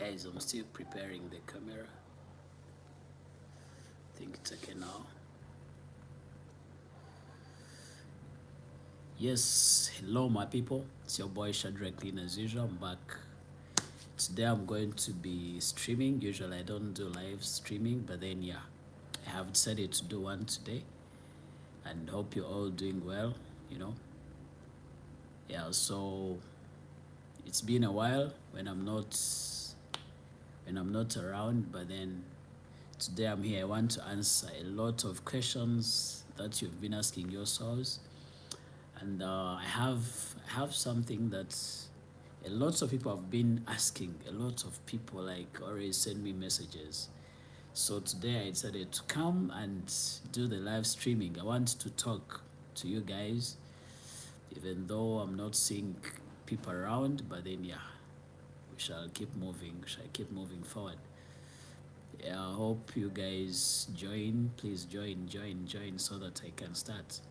Guys, I'm still preparing the camera. I think it's okay now. Yes, hello my people. It's your boy Shadrach Clean as usual. I'm back. Today I'm going to be streaming. Usually I don't do live streaming, but then yeah, I have decided to do one today. And hope you're all doing well, you know. Yeah, so it's been a while when I'm not around, but then today I'm here. I want to answer a lot of questions that you've been asking yourselves, and I have something that a lot of people have been asking. A lot of people like already send me messages. So today I decided to come and do the live streaming. I want to talk to you guys, even though I'm not seeing people around. But then yeah, we shall keep moving. We shall keep moving forward. Yeah, I hope you guys join. Please join so that I can start.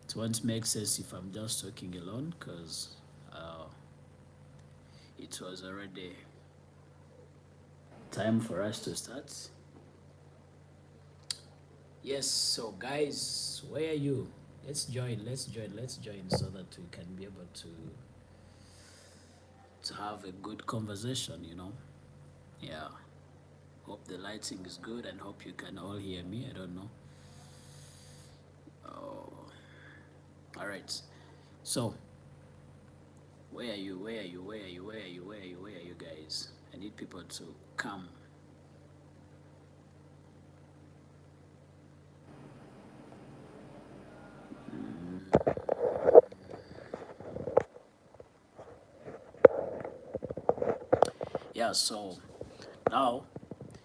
It won't make sense if I'm just talking alone, because uh, it was already time for us to start. Yes, so guys, where are you? Let's join so that we can be able to have a good conversation, you know? Yeah. Hope the lighting is good and hope you can all hear me. I don't know. Oh, all right. So, where are you? Where are you? Where are you? Where are you? Where are you? Where are you guys? I need people to come. Yeah, so now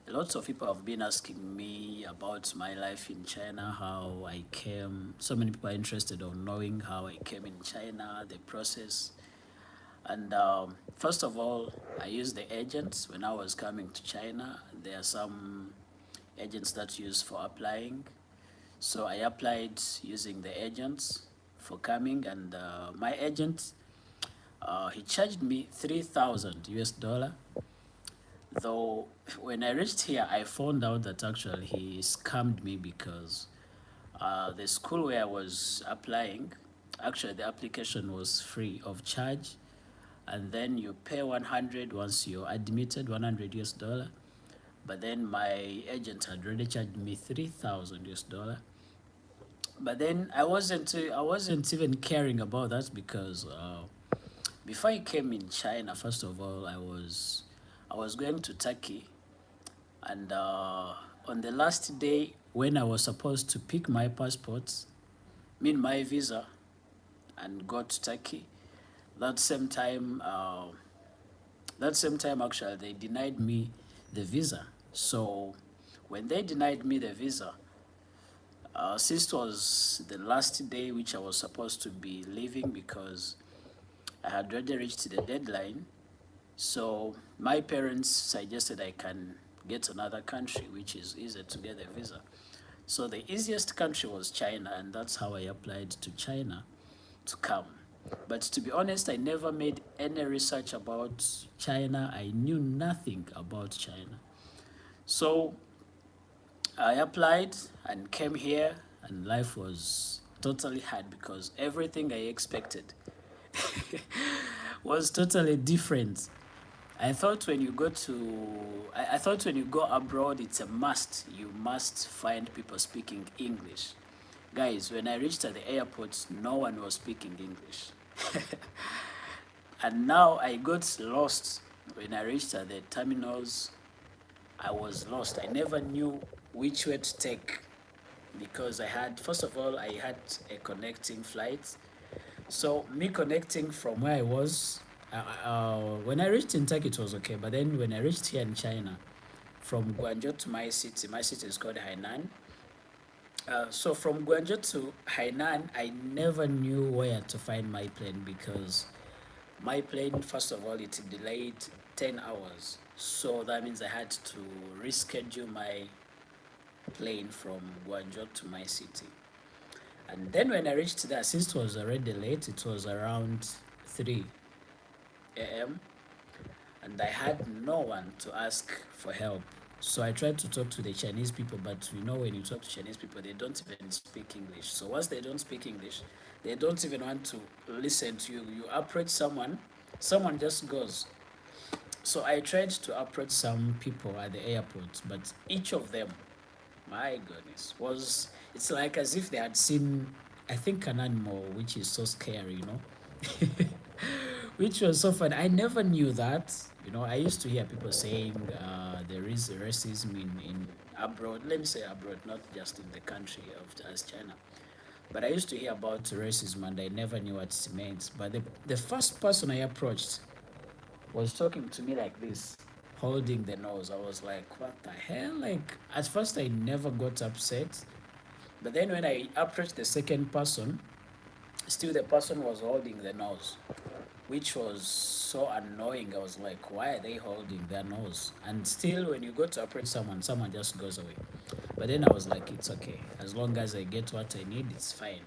a lot of people have been asking me about my life in China, how I came. So many people are interested on knowing how I came in China, the process. And first of all, I used the agents when I was coming to China. There are some agents that use for applying. So I applied using the agents for coming, and my agent, he charged me 3,000 US dollar. Though when I reached here, I found out that actually he scammed me, because the school where I was applying, actually the application was free of charge, and then you pay 100 once you're admitted, 100 US dollar. But then my agent had already charged me 3,000 US dollar. But then I wasn't even caring about that, because before I came in China, first of all, I was going to Turkey, and on the last day when I was supposed to pick my passport, mean my visa, and go to Turkey, that same time, actually they denied me the visa. So when they denied me the visa, since it was the last day which I was supposed to be leaving, because I had already reached the deadline, so my parents suggested I can get another country which is easier to get a visa. So the easiest country was China, and that's how I applied to China to come. But to be honest, I never made any research about China. I knew nothing about China. So I applied and came here, and life was totally hard, because everything I expected was totally different. I thought when you go abroad, it's a must. You must find people speaking English. Guys, when I reached at the airport, no one was speaking English. And now I got lost. When I reached at the terminals, I was lost. I never knew which way to take, because first of all, I had a connecting flight. So me connecting from where I was, when I reached in Turkey, it was okay. But then when I reached here in China, from Guangzhou to my city is called Hainan. So from Guangzhou to Hainan, I never knew where to find my plane, because my plane, first of all, it delayed 10 hours. So that means I had to reschedule my plane from Guangzhou to my city. And then when I reached there, since it was already late, it was around 3 a.m. and I had no one to ask for help. So I tried to talk to the Chinese people, but when you talk to Chinese people, they don't even speak English. So once they don't speak English, they don't even want to listen to you. You approach someone, someone just goes. So I tried to approach some people at the airport, but each of them, my goodness, was it's like as if they had seen, I think, an animal, which is so scary. Which was so fun. I never knew that. I used to hear people saying there is racism in abroad. Let me say abroad, not just in the country of as China. But I used to hear about racism and I never knew what it meant. But the first person I approached was talking to me like this, holding the nose. I was like, what the hell? Like, at first, I never got upset. But then when I approached the second person, still the person was holding the nose, which was so annoying. I was like, why are they holding their nose? And still, when you go to approach someone, someone just goes away. But then I was like, it's okay. As long as I get what I need, it's fine.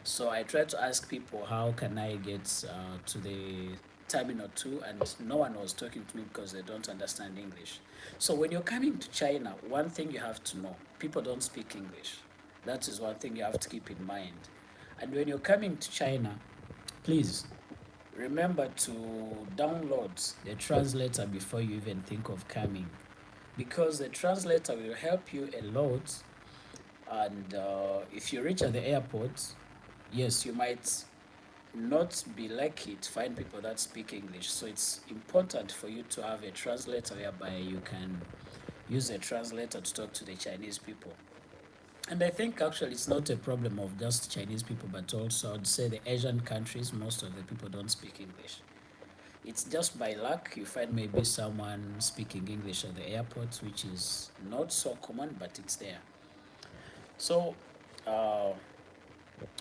So I tried to ask people, how can I get to the terminal 2? And no one was talking to me because they don't understand English. So when you're coming to China, one thing you have to know, people don't speak English. That is one thing you have to keep in mind. And when you're coming to China, please remember to download the translator before you even think of coming, because the translator will help you a lot. And if you reach at the airport, yes, you might not be lucky to find people that speak English. So it's important for you to have a translator whereby you can use a translator to talk to the Chinese people. And I think actually it's not a problem of just Chinese people, but also I'd say the Asian countries, most of the people don't speak English. It's just by luck you find maybe someone speaking English at the airport, which is not so common, but it's there. So uh,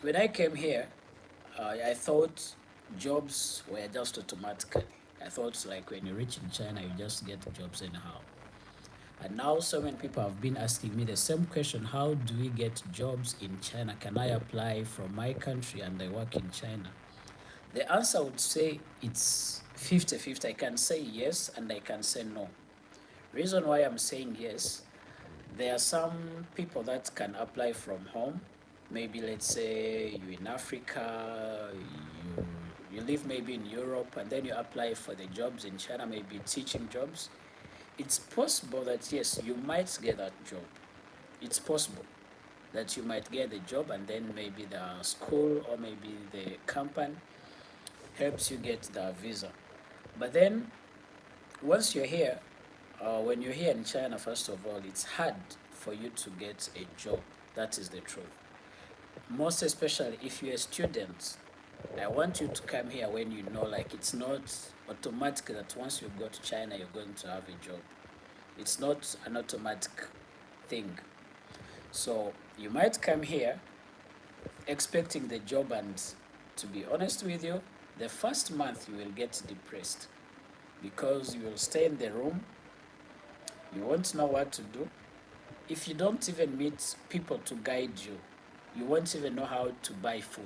when I came here, I thought jobs were just automatically. I thought like when you reach in China, you just get jobs anyhow. And now so many people have been asking me the same question: how do we get jobs in China? Can I apply from my country and I work in China? The answer would say it's 50-50. I can say yes and I can say no. Reason why I'm saying yes, there are some people that can apply from home. Maybe let's say you're in Africa, you live maybe in Europe, and then you apply for the jobs in China, maybe teaching jobs. It's possible that yes, you might get that job. It's possible that you might get the job, and then maybe the school or maybe the company helps you get the visa. But then once you're here, when you're here in China, first of all, it's hard for you to get a job. That is the truth. Most especially if you're a student, I want you to come here when you know, like, it's not automatic that once you go to China, you're going to have a job. It's not an automatic thing. So you might come here expecting the job, and to be honest with you, the first month you will get depressed because you will stay in the room, you won't know what to do. If you don't even meet people to guide you, you won't even know how to buy food,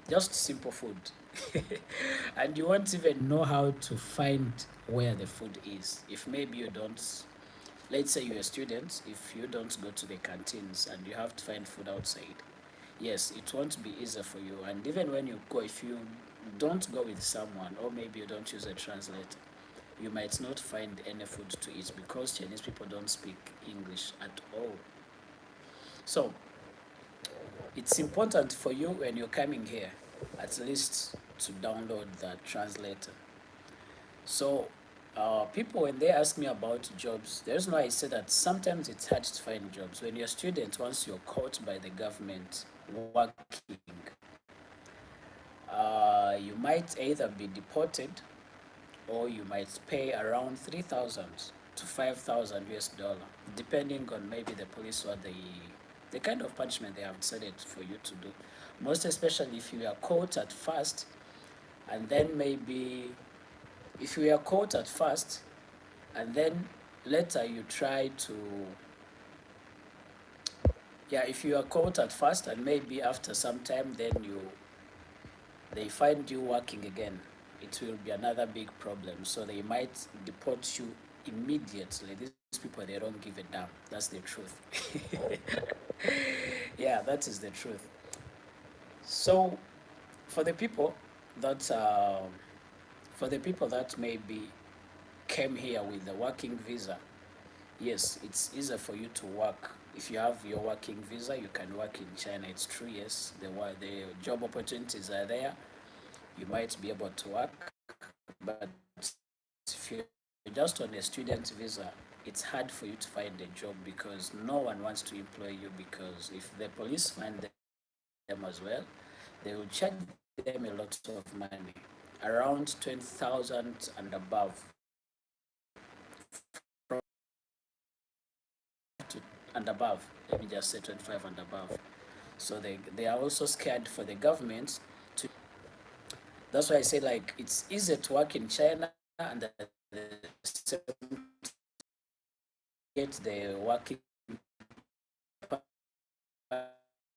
just simple food. And you won't even know how to find where the food is. If maybe you don't, let's say you're a student, if you don't go to the canteens and you have to find food outside, yes, it won't be easy for you. And even when you go, if you don't go with someone, or maybe you don't use a translator, you might not find any food to eat because Chinese people don't speak English at all. So it's important for you when you're coming here, at least to download that translator. So people, when they ask me about jobs, there's why I say that sometimes it's hard to find jobs. When you're a student, once you're caught by the government working, you might either be deported or you might pay around 3,000 to 5,000 US dollar, depending on maybe the police or the kind of punishment they have decided for you to do. Most especially if you are caught at first, and then maybe if you are caught at first, and then later you try to, yeah, if you are caught at first and maybe after some time, then they find you working again it will be another big problem. So they might deport you immediately. These people, they don't give a damn. That's the truth. Yeah, that is the truth. So for the people that for the people that maybe came here with a working visa, yes, it's easier for you to work. If you have your working visa, you can work in China. It's true, yes. The job opportunities are there. You might be able to work, but if you're just on a student visa, it's hard for you to find a job because no one wants to employ you, because if the police find them as well, they will charge them a lot of money, around 20,000 and above, from 25 to and above. Let me just say 25 and above. So they are also scared for the government to. That's why I say, like, it's easier to work in China, and at the same time get the working visa